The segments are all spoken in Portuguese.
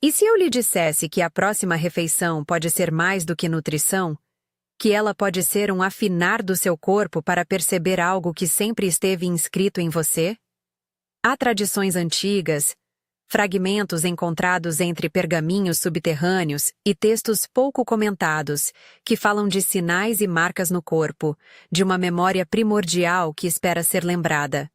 E se eu lhe dissesse que a próxima refeição pode ser mais do que nutrição, que ela pode ser um afinar do seu corpo para perceber algo que sempre esteve inscrito em você? Há tradições antigas, fragmentos encontrados entre pergaminhos subterrâneos e textos pouco comentados, que falam de sinais e marcas no corpo, de uma memória primordial que espera ser lembrada.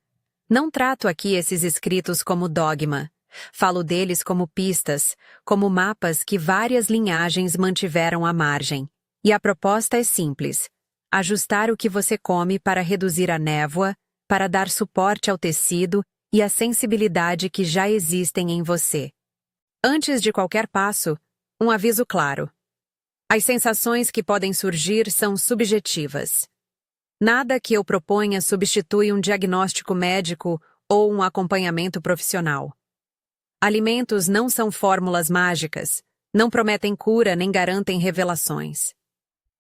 Não trato aqui esses escritos como dogma. Falo deles como pistas, como mapas que várias linhagens mantiveram à margem. E a proposta é simples: ajustar o que você come para reduzir a névoa, para dar suporte ao tecido e à sensibilidade que já existem em você. Antes de qualquer passo, um aviso claro. As sensações que podem surgir são subjetivas. Nada que eu proponha substitui um diagnóstico médico ou um acompanhamento profissional. Alimentos não são fórmulas mágicas, não prometem cura nem garantem revelações.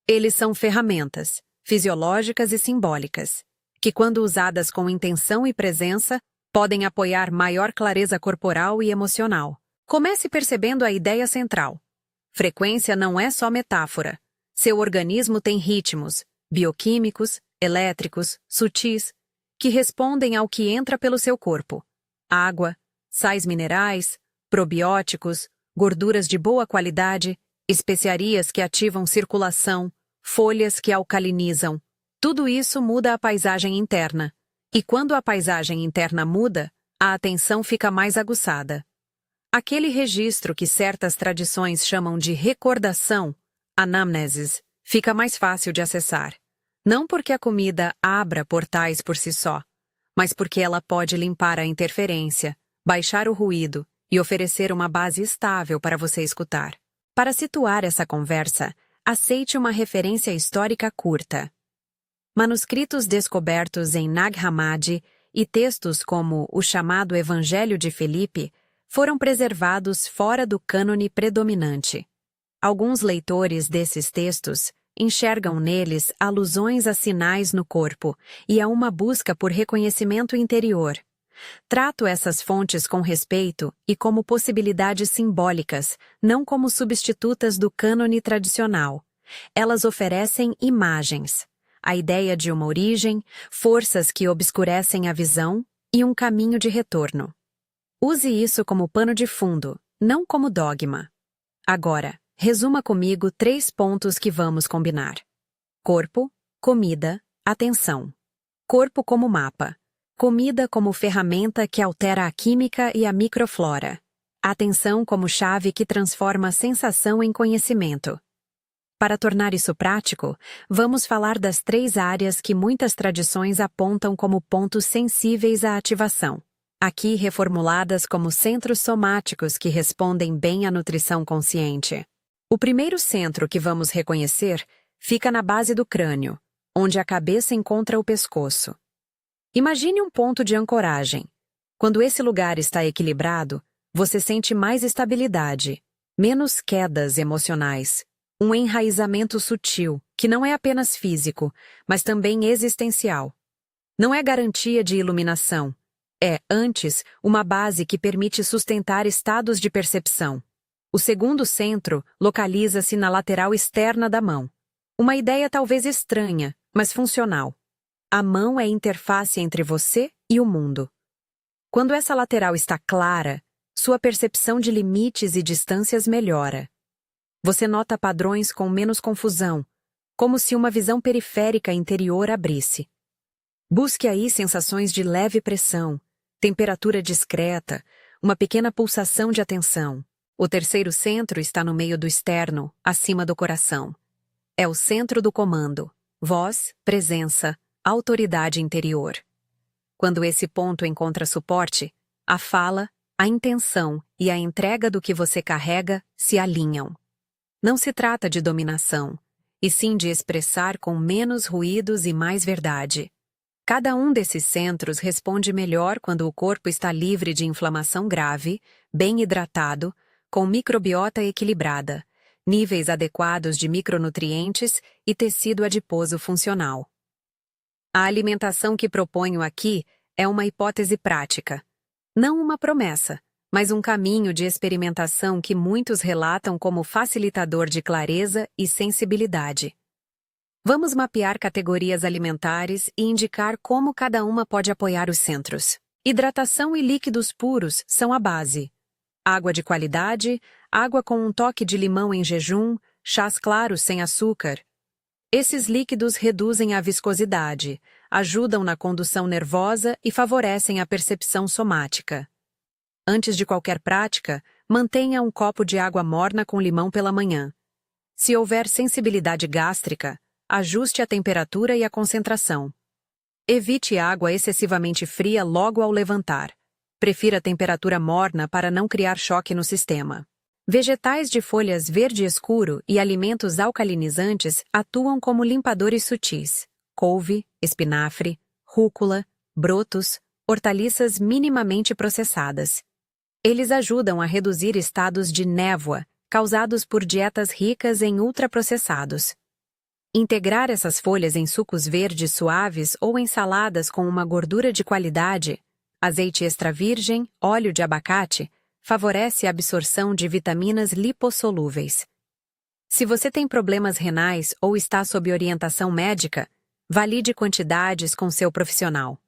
Eles são ferramentas, fisiológicas e simbólicas, que, quando usadas com intenção e presença, podem apoiar maior clareza corporal e emocional. Comece percebendo a ideia central. Frequência não é só metáfora. Seu organismo tem ritmos, bioquímicos, elétricos, sutis, que respondem ao que entra pelo seu corpo. Água, sais minerais, probióticos, gorduras de boa qualidade, especiarias que ativam circulação, folhas que alcalinizam. Tudo isso muda a paisagem interna. E quando a paisagem interna muda, a atenção fica mais aguçada. Aquele registro que certas tradições chamam de recordação, anamnesis, fica mais fácil de acessar. Não porque a comida abra portais por si só, mas porque ela pode limpar a interferência, baixar o ruído e oferecer uma base estável para você escutar. Para situar essa conversa, aceite uma referência histórica curta. Manuscritos descobertos em Nag Hammadi e textos como o chamado Evangelho de Felipe foram preservados fora do cânone predominante. Alguns leitores desses textos enxergam neles alusões a sinais no corpo e a uma busca por reconhecimento interior. Trato essas fontes com respeito e como possibilidades simbólicas, não como substitutas do cânone tradicional. Elas oferecem imagens, a ideia de uma origem, forças que obscurecem a visão e um caminho de retorno. Use isso como pano de fundo, não como dogma. Agora, resuma comigo 3 pontos que vamos combinar. Corpo, comida, atenção. Corpo como mapa. Comida como ferramenta que altera a química e a microflora. Atenção como chave que transforma a sensação em conhecimento. Para tornar isso prático, vamos falar das 3 áreas que muitas tradições apontam como pontos sensíveis à ativação. Aqui reformuladas como centros somáticos que respondem bem à nutrição consciente. O primeiro centro que vamos reconhecer fica na base do crânio, onde a cabeça encontra o pescoço. Imagine um ponto de ancoragem. Quando esse lugar está equilibrado, você sente mais estabilidade, menos quedas emocionais, um enraizamento sutil, que não é apenas físico, mas também existencial. Não é garantia de iluminação. É, antes, uma base que permite sustentar estados de percepção. O segundo centro localiza-se na lateral externa da mão. Uma ideia talvez estranha, mas funcional. A mão é a interface entre você e o mundo. Quando essa lateral está clara, sua percepção de limites e distâncias melhora. Você nota padrões com menos confusão, como se uma visão periférica interior abrisse. Busque aí sensações de leve pressão, temperatura discreta, uma pequena pulsação de atenção. O terceiro centro está no meio do externo, acima do coração. É o centro do comando, voz, presença, autoridade interior. Quando esse ponto encontra suporte, a fala, a intenção e a entrega do que você carrega se alinham. Não se trata de dominação, e sim de expressar com menos ruídos e mais verdade. Cada um desses centros responde melhor quando o corpo está livre de inflamação grave, bem hidratado, com microbiota equilibrada, níveis adequados de micronutrientes e tecido adiposo funcional. A alimentação que proponho aqui é uma hipótese prática. Não uma promessa, mas um caminho de experimentação que muitos relatam como facilitador de clareza e sensibilidade. Vamos mapear categorias alimentares e indicar como cada uma pode apoiar os centros. Hidratação e líquidos puros são a base. Água de qualidade, água com um toque de limão em jejum, chás claros sem açúcar. Esses líquidos reduzem a viscosidade, ajudam na condução nervosa e favorecem a percepção somática. Antes de qualquer prática, mantenha um copo de água morna com limão pela manhã. Se houver sensibilidade gástrica, ajuste a temperatura e a concentração. Evite água excessivamente fria logo ao levantar. Prefira temperatura morna para não criar choque no sistema. Vegetais de folhas verde escuro e alimentos alcalinizantes atuam como limpadores sutis. Couve, espinafre, rúcula, brotos, hortaliças minimamente processadas. Eles ajudam a reduzir estados de névoa causados por dietas ricas em ultraprocessados. Integrar essas folhas em sucos verdes suaves ou em saladas com uma gordura de qualidade, azeite extra virgem, óleo de abacate, favorece a absorção de vitaminas lipossolúveis. Se você tem problemas renais ou está sob orientação médica, valide quantidades com seu profissional.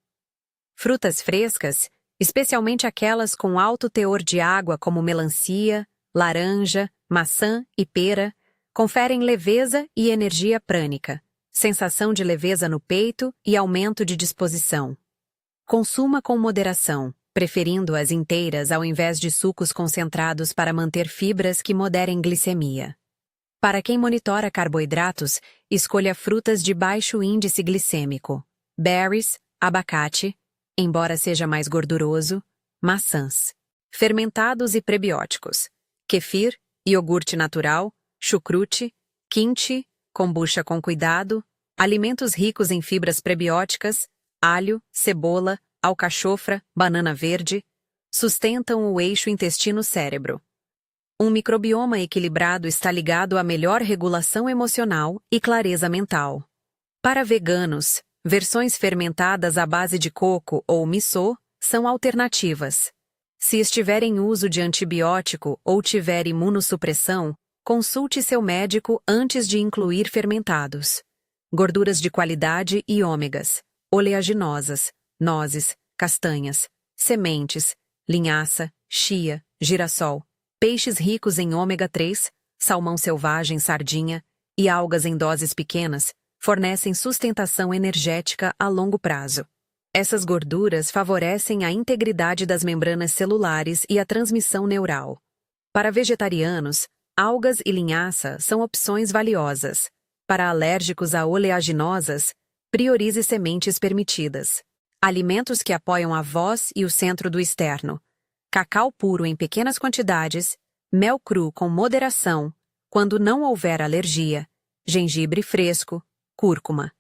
Frutas frescas, especialmente aquelas com alto teor de água como melancia, laranja, maçã e pera, conferem leveza e energia prânica, sensação de leveza no peito e aumento de disposição. Consuma com moderação, preferindo-as inteiras ao invés de sucos concentrados para manter fibras que moderem glicemia. Para quem monitora carboidratos, escolha frutas de baixo índice glicêmico, berries, abacate, embora seja mais gorduroso, maçãs. Fermentados e prebióticos, kefir, iogurte natural, chucrute, kimchi, kombucha com cuidado, alimentos ricos em fibras prebióticas, alho, cebola, alcachofra, banana verde, sustentam o eixo intestino-cérebro. Um microbioma equilibrado está ligado à melhor regulação emocional e clareza mental. Para veganos, versões fermentadas à base de coco ou miso são alternativas. Se estiver em uso de antibiótico ou tiver imunossupressão, consulte seu médico antes de incluir fermentados. Gorduras de qualidade e ômegas, oleaginosas, nozes, castanhas, sementes, linhaça, chia, girassol, peixes ricos em ômega 3, salmão selvagem, sardinha e algas em doses pequenas fornecem sustentação energética a longo prazo. Essas gorduras favorecem a integridade das membranas celulares e a transmissão neural. Para vegetarianos, algas e linhaça são opções valiosas. Para alérgicos a oleaginosas, priorize sementes permitidas. Alimentos que apoiam a voz e o centro do externo. Cacau puro em pequenas quantidades, mel cru com moderação, quando não houver alergia, gengibre fresco, cúrcuma.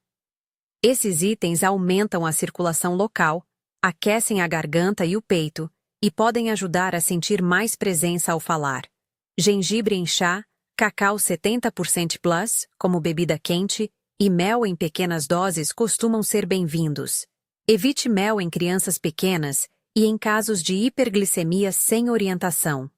Esses itens aumentam a circulação local, aquecem a garganta e o peito e podem ajudar a sentir mais presença ao falar. Gengibre em chá, cacau 70% plus, como bebida quente, e mel em pequenas doses costumam ser bem-vindos. Evite mel em crianças pequenas e em casos de hiperglicemia sem orientação.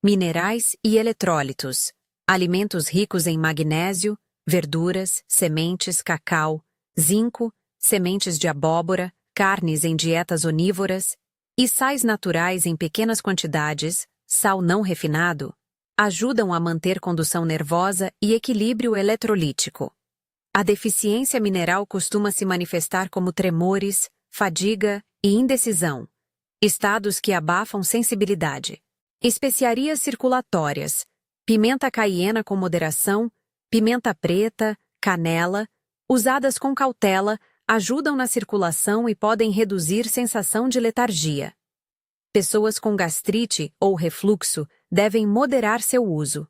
Minerais e eletrólitos. Alimentos ricos em magnésio, verduras, sementes, cacau, zinco, sementes de abóbora, carnes em dietas onívoras e sais naturais em pequenas quantidades, sal não refinado, ajudam a manter condução nervosa e equilíbrio eletrolítico. A deficiência mineral costuma se manifestar como tremores, fadiga e indecisão, estados que abafam sensibilidade. Especiarias circulatórias, pimenta caiena com moderação, pimenta preta, canela, usadas com cautela, ajudam na circulação e podem reduzir sensação de letargia. Pessoas com gastrite ou refluxo devem moderar seu uso.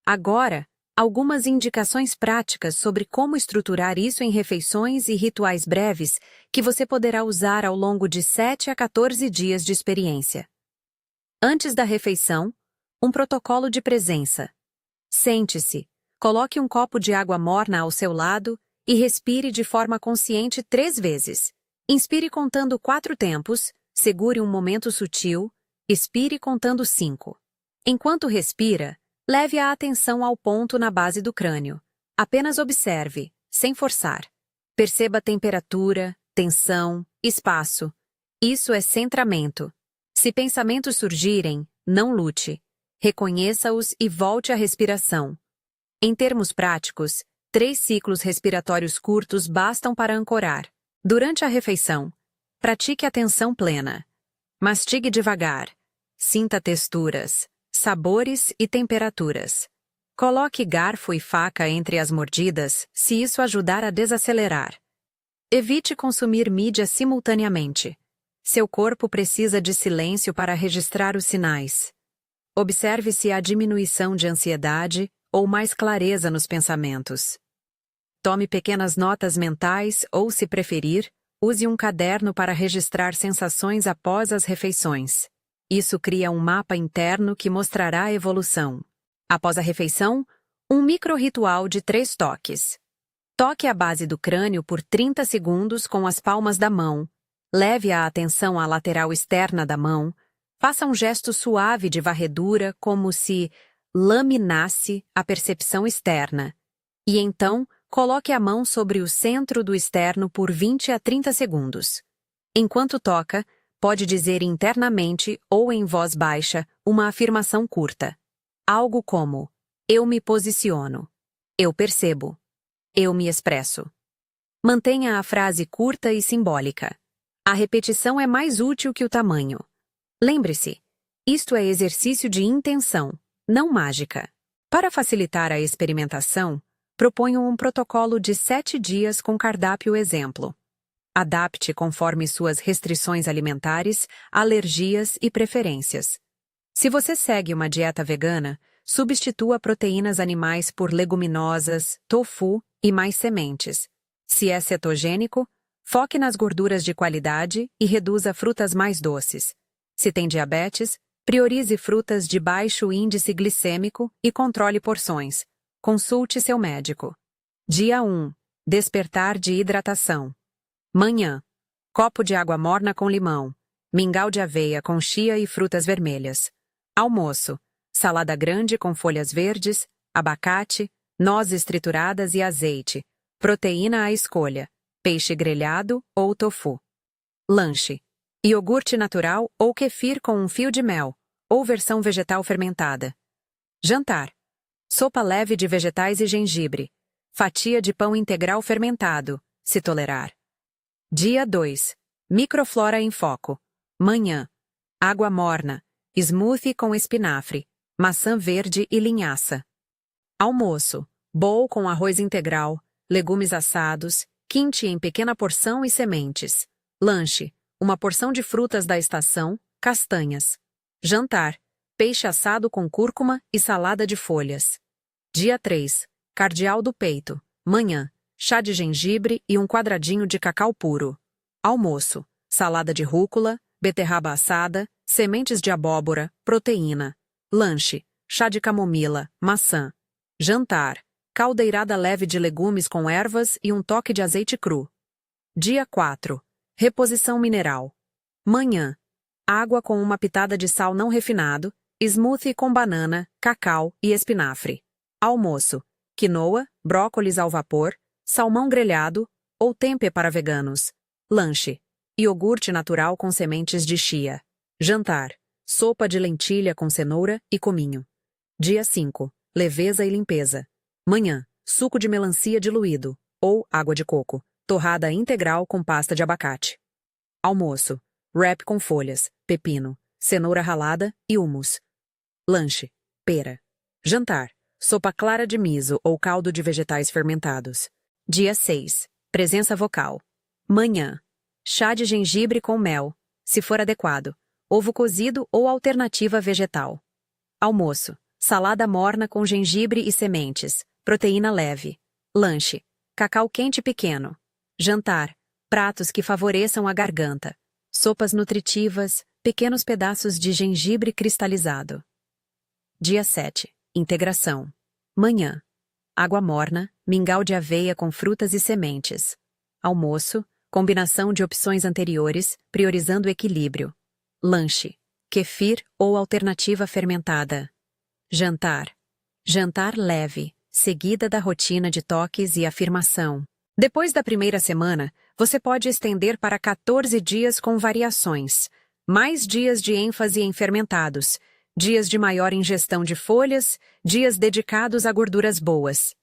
Agora, algumas indicações práticas sobre como estruturar isso em refeições e rituais breves que você poderá usar ao longo de 7 a 14 dias de experiência. Antes da refeição, um protocolo de presença. Sente-se, coloque um copo de água morna ao seu lado e respire de forma consciente 3 vezes. Inspire contando 4 tempos, segure um momento sutil, Expire contando 5. Enquanto respira, leve a atenção ao ponto na base do crânio. Apenas observe, sem forçar. Perceba a temperatura, tensão, espaço. Isso é centramento. Se pensamentos surgirem, não lute. Reconheça-os e volte à respiração. Em termos práticos, 3 ciclos respiratórios curtos bastam para ancorar. Durante a refeição, pratique atenção plena. Mastigue devagar. Sinta texturas, sabores e temperaturas. Coloque garfo e faca entre as mordidas, se isso ajudar a desacelerar. Evite consumir mídia simultaneamente. Seu corpo precisa de silêncio para registrar os sinais. Observe se há diminuição de ansiedade ou mais clareza nos pensamentos. Tome pequenas notas mentais ou, se preferir, use um caderno para registrar sensações após as refeições. Isso cria um mapa interno que mostrará a evolução. Após a refeição, um micro-ritual de 3 toques. Toque a base do crânio por 30 segundos com as palmas da mão. Leve a atenção à lateral externa da mão. Faça um gesto suave de varredura, como se laminasse a percepção externa. E então, coloque a mão sobre o centro do externo por 20 a 30 segundos. Enquanto toca, pode dizer internamente ou em voz baixa uma afirmação curta. Algo como: eu me posiciono. Eu percebo. Eu me expresso. Mantenha a frase curta e simbólica. A repetição é mais útil que o tamanho. Lembre-se, isto é exercício de intenção, não mágica. Para facilitar a experimentação, proponho um protocolo de 7 dias com cardápio exemplo. Adapte conforme suas restrições alimentares, alergias e preferências. Se você segue uma dieta vegana, substitua proteínas animais por leguminosas, tofu e mais sementes. Se é cetogênico, foque nas gorduras de qualidade e reduza frutas mais doces. Se tem diabetes, priorize frutas de baixo índice glicêmico e controle porções. Consulte seu médico. Dia 1. Despertar de hidratação. Manhã. Copo de água morna com limão. Mingau de aveia com chia e frutas vermelhas. Almoço. Salada grande com folhas verdes, abacate, nozes trituradas e azeite. Proteína à escolha. Peixe grelhado ou tofu. Lanche. Iogurte natural ou kefir com um fio de mel, ou versão vegetal fermentada. Jantar. Sopa leve de vegetais e gengibre. Fatia de pão integral fermentado, se tolerar. Dia 2. Microflora em foco. Manhã. Água morna. Smoothie com espinafre. Maçã verde e linhaça. Almoço. Bowl com arroz integral, legumes assados, quinte em pequena porção e sementes. Lanche. Uma porção de frutas da estação, castanhas. Jantar. Peixe assado com cúrcuma e salada de folhas. Dia 3. Cardial do peito. Manhã. Chá de gengibre e um quadradinho de cacau puro. Almoço. Salada de rúcula, beterraba assada, sementes de abóbora, proteína. Lanche. Chá de camomila, maçã. Jantar. Caldeirada leve de legumes com ervas e um toque de azeite cru. Dia 4. Reposição mineral. Manhã. Água com uma pitada de sal não refinado, smoothie com banana, cacau e espinafre. Almoço. Quinoa, brócolis ao vapor, salmão grelhado ou tempê para veganos. Lanche. Iogurte natural com sementes de chia. Jantar. Sopa de lentilha com cenoura e cominho. Dia 5. Leveza e limpeza. Manhã. Suco de melancia diluído, ou água de coco. Torrada integral com pasta de abacate. Almoço. Wrap com folhas, pepino, cenoura ralada e hummus. Lanche. Pera. Jantar. Sopa clara de miso ou caldo de vegetais fermentados. Dia 6. Presença vocal. Manhã. Chá de gengibre com mel, se for adequado. Ovo cozido ou alternativa vegetal. Almoço. Salada morna com gengibre e sementes. Proteína leve. Lanche. Cacau quente pequeno. Jantar. Pratos que favoreçam a garganta. Sopas nutritivas, pequenos pedaços de gengibre cristalizado. Dia 7. Integração. Manhã. Água morna, mingau de aveia com frutas e sementes. Almoço. Combinação de opções anteriores, priorizando o equilíbrio. Lanche. kefir ou alternativa fermentada. Jantar. Jantar leve, seguida da rotina de toques e afirmação. Depois da primeira semana, você pode estender para 14 dias com variações. Mais dias de ênfase em fermentados, dias de maior ingestão de folhas, dias dedicados a gorduras boas.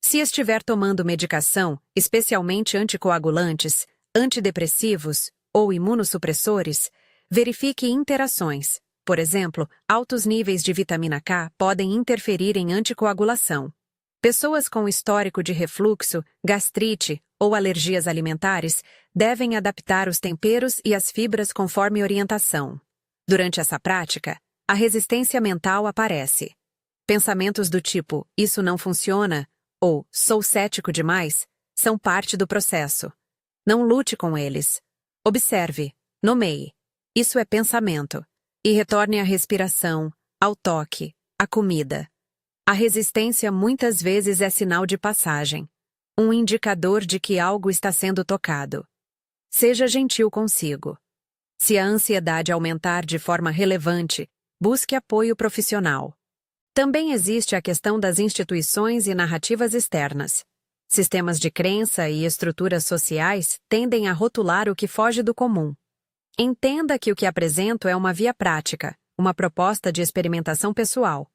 Se estiver tomando medicação, especialmente anticoagulantes, antidepressivos ou imunossupressores, verifique interações. Por exemplo, altos níveis de vitamina K podem interferir em anticoagulação. Pessoas com histórico de refluxo, gastrite ou alergias alimentares devem adaptar os temperos e as fibras conforme orientação. Durante essa prática, a resistência mental aparece. Pensamentos do tipo, isso não funciona, ou sou cético demais, são parte do processo. Não lute com eles. Observe, nomeie. Isso é pensamento. E retorne à respiração, ao toque, à comida. A resistência muitas vezes é sinal de passagem, um indicador de que algo está sendo tocado. Seja gentil consigo. Se a ansiedade aumentar de forma relevante, busque apoio profissional. Também existe a questão das instituições e narrativas externas. Sistemas de crença e estruturas sociais tendem a rotular o que foge do comum. Entenda que o que apresento é uma via prática, uma proposta de experimentação pessoal.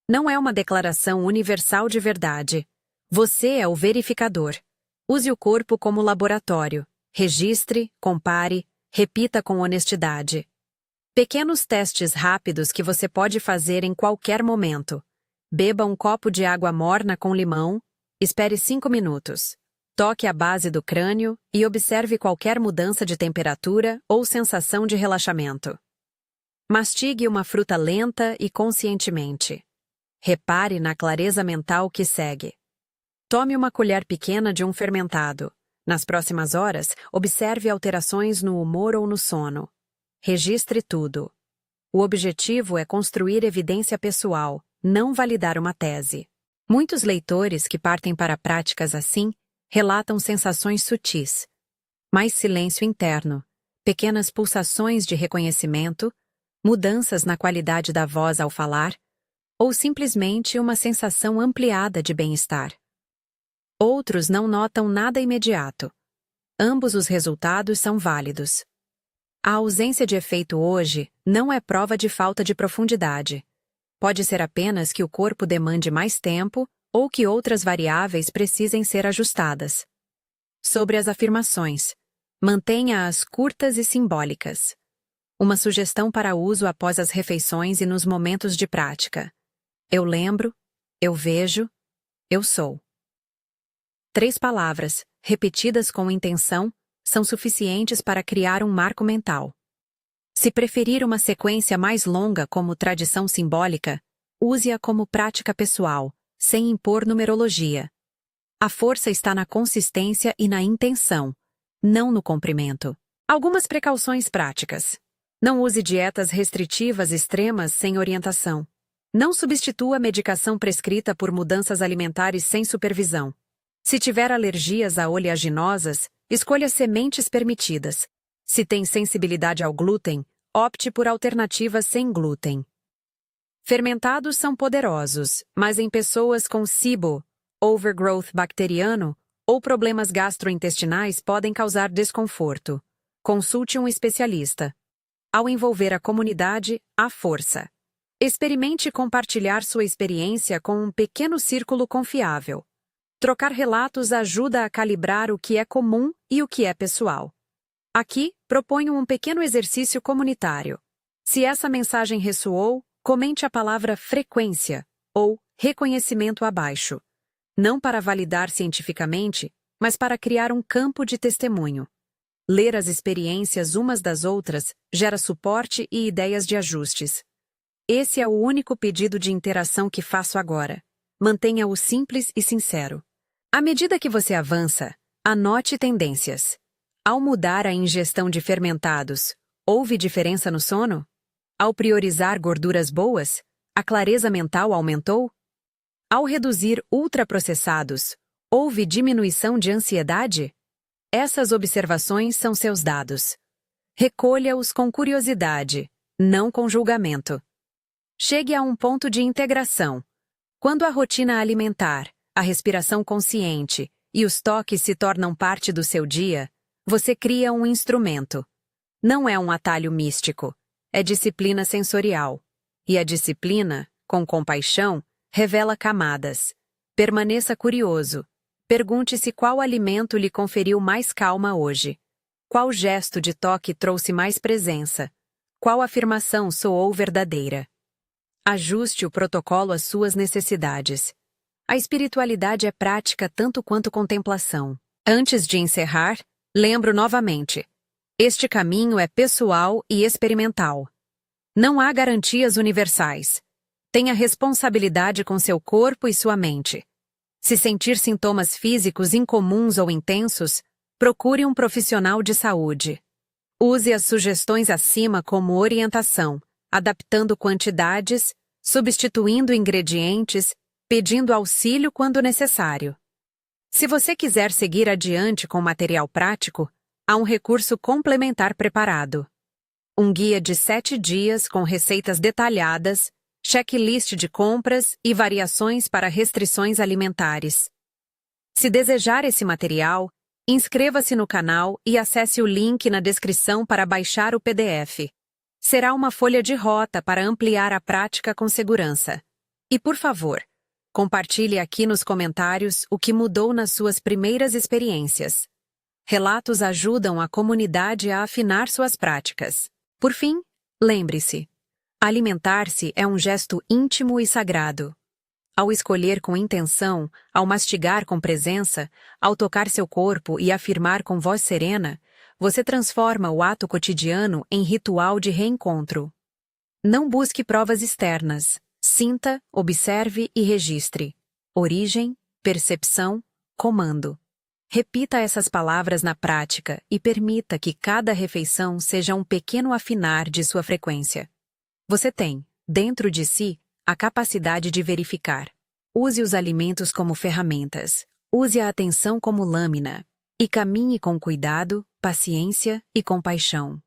Não é uma declaração universal de verdade. Você é o verificador. Use o corpo como laboratório. Registre, compare, repita com honestidade. Pequenos testes rápidos que você pode fazer em qualquer momento. Beba um copo de água morna com limão, espere 5 minutos. Toque a base do crânio e observe qualquer mudança de temperatura ou sensação de relaxamento. Mastigue uma fruta lenta e conscientemente. Repare na clareza mental que segue. Tome uma colher pequena de um fermentado. Nas próximas horas, observe alterações no humor ou no sono. Registre tudo. O objetivo é construir evidência pessoal, não validar uma tese. Muitos leitores que partem para práticas assim relatam sensações sutis. Mais silêncio interno, pequenas pulsações de reconhecimento, mudanças na qualidade da voz ao falar, ou simplesmente uma sensação ampliada de bem-estar. Outros não notam nada imediato. Ambos os resultados são válidos. A ausência de efeito hoje não é prova de falta de profundidade. Pode ser apenas que o corpo demande mais tempo ou que outras variáveis precisem ser ajustadas. Sobre as afirmações, mantenha-as curtas e simbólicas. Uma sugestão para uso após as refeições e nos momentos de prática. Eu lembro, eu vejo, eu sou. 3 palavras, repetidas com intenção, são suficientes para criar um marco mental. Se preferir uma sequência mais longa como tradição simbólica, use-a como prática pessoal, sem impor numerologia. A força está na consistência e na intenção, não no comprimento. Algumas precauções práticas. Não use dietas restritivas extremas sem orientação. Não substitua a medicação prescrita por mudanças alimentares sem supervisão. Se tiver alergias a oleaginosas, escolha sementes permitidas. Se tem sensibilidade ao glúten, opte por alternativas sem glúten. Fermentados são poderosos, mas em pessoas com SIBO, overgrowth bacteriano, ou problemas gastrointestinais podem causar desconforto. Consulte um especialista. Ao envolver a comunidade, há força. Experimente compartilhar sua experiência com um pequeno círculo confiável. Trocar relatos ajuda a calibrar o que é comum e o que é pessoal. Aqui, proponho um pequeno exercício comunitário. Se essa mensagem ressoou, comente a palavra frequência ou reconhecimento abaixo. Não para validar cientificamente, mas para criar um campo de testemunho. Ler as experiências umas das outras gera suporte e ideias de ajustes. Esse é o único pedido de interação que faço agora. Mantenha-o simples e sincero. À medida que você avança, anote tendências. Ao mudar a ingestão de fermentados, houve diferença no sono? Ao priorizar gorduras boas, a clareza mental aumentou? Ao reduzir ultraprocessados, houve diminuição de ansiedade? Essas observações são seus dados. Recolha-os com curiosidade. não com julgamento. Chegue a um ponto de integração. Quando a rotina alimentar, a respiração consciente e os toques se tornam parte do seu dia, você cria um instrumento. Não é um atalho místico, é disciplina sensorial. E a disciplina, com compaixão, revela camadas. Permaneça curioso. Pergunte-se qual alimento lhe conferiu mais calma hoje. Qual gesto de toque trouxe mais presença? Qual afirmação soou verdadeira? Ajuste o protocolo às suas necessidades. A espiritualidade é prática tanto quanto contemplação. Antes de encerrar, lembro novamente: este caminho é pessoal e experimental. Não há garantias universais. Tenha responsabilidade com seu corpo e sua mente. Se sentir sintomas físicos incomuns ou intensos, procure um profissional de saúde. Use as sugestões acima como orientação, adaptando quantidades, substituindo ingredientes, pedindo auxílio quando necessário. Se você quiser seguir adiante com material prático, há um recurso complementar preparado. Um guia de 7 dias com receitas detalhadas, checklist de compras e variações para restrições alimentares. Se desejar esse material, inscreva-se no canal e acesse o link na descrição para baixar o PDF. Será uma folha de rota para ampliar a prática com segurança. E por favor, compartilhe aqui nos comentários o que mudou nas suas primeiras experiências. Relatos ajudam a comunidade a afinar suas práticas. Por fim, lembre-se: alimentar-se é um gesto íntimo e sagrado. Ao escolher com intenção, ao mastigar com presença, ao tocar seu corpo e afirmar com voz serena, você transforma o ato cotidiano em ritual de reencontro. Não busque provas externas. Sinta, observe e registre. Origem, percepção, comando. Repita essas palavras na prática e permita que cada refeição seja um pequeno afinar de sua frequência. Você tem, dentro de si, a capacidade de verificar. Use os alimentos como ferramentas. Use a atenção como lâmina. E caminhe com cuidado, paciência e compaixão.